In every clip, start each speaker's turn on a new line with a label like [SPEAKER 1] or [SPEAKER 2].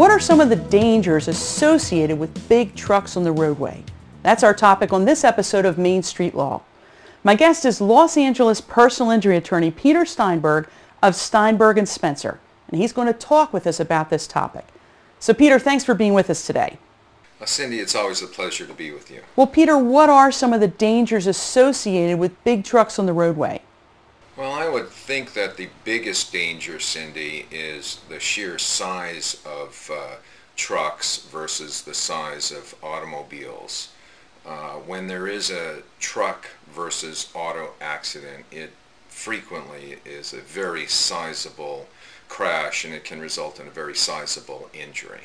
[SPEAKER 1] What are some of the dangers associated with big trucks on the roadway? That's our topic on this episode of Main Street Law. My guest is Los Angeles personal injury attorney Peter Steinberg of Steinberg & Spencer, and he's going to talk with us about this topic. So Peter, thanks for being with us today.
[SPEAKER 2] Cindy, it's always a pleasure to be with you.
[SPEAKER 1] Well, Peter, what are some of the dangers associated with big trucks on the roadway?
[SPEAKER 2] Well, I would think that the biggest danger, Cindy, is the sheer size of trucks versus the size of automobiles. When there is a truck versus auto accident, it frequently is a very sizable crash, and it can result in a very sizable injury.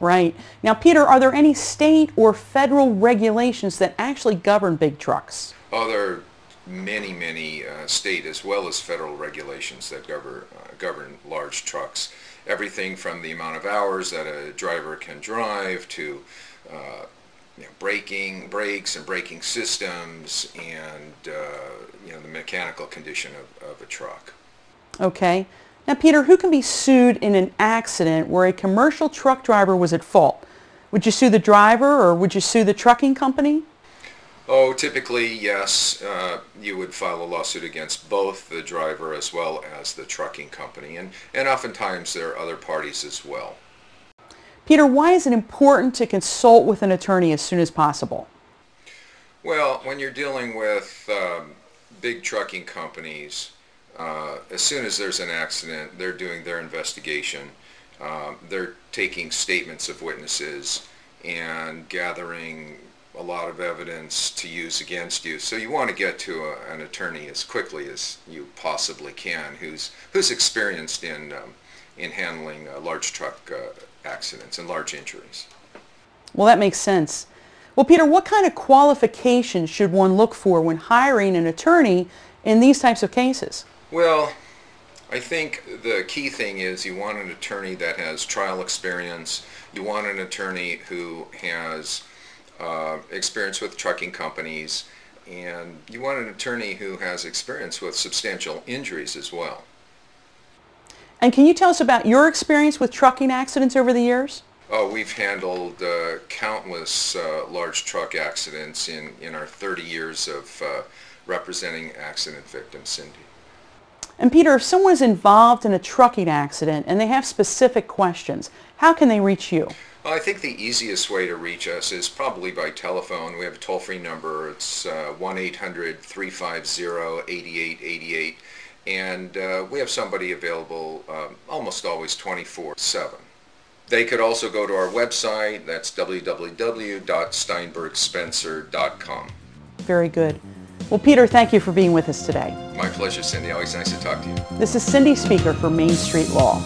[SPEAKER 1] Right. Now, Peter, are there any state or federal regulations that actually govern big trucks?
[SPEAKER 2] Oh, there are many state as well as federal regulations that govern large trucks. Everything from the amount of hours that a driver can drive to brakes and braking systems, and the mechanical condition of a truck.
[SPEAKER 1] Okay. Now, Peter, who can be sued in an accident where a commercial truck driver was at fault? Would you sue the driver, or would you sue the trucking company?
[SPEAKER 2] Oh, typically, yes. You would file a lawsuit against both the driver as well as the trucking company, and oftentimes there are other parties as well.
[SPEAKER 1] Peter, why is it important to consult with an attorney as soon as possible?
[SPEAKER 2] Well, when you're dealing with big trucking companies, as soon as there's an accident, they're doing their investigation. They're taking statements of witnesses and gathering a lot of evidence to use against you. So you want to get to an attorney as quickly as you possibly can, who's experienced in handling large truck accidents and large injuries.
[SPEAKER 1] Well, that makes sense. Well, Peter, what kind of qualifications should one look for when hiring an attorney in these types of cases?
[SPEAKER 2] Well, I think the key thing is you want an attorney that has trial experience. You want an attorney who has experience with trucking companies, and you want an attorney who has experience with substantial injuries as well.
[SPEAKER 1] And can you tell us about your experience with trucking accidents over the years?
[SPEAKER 2] Oh, we've handled countless large truck accidents in our 30 years of representing accident victims, Cindy.
[SPEAKER 1] And Peter, if someone is involved in a trucking accident and they have specific questions, how can they reach you?
[SPEAKER 2] Well, I think the easiest way to reach us is probably by telephone. We have a toll-free number. It's 1-800-350-8888, and we have somebody available almost always 24/7. They could also go to our website. That's www.steinbergspencer.com.
[SPEAKER 1] Very good. Well, Peter, thank you for being with us today.
[SPEAKER 2] My pleasure, Cindy. Always nice to talk to you.
[SPEAKER 1] This is Cindy Speaker for Main Street Law.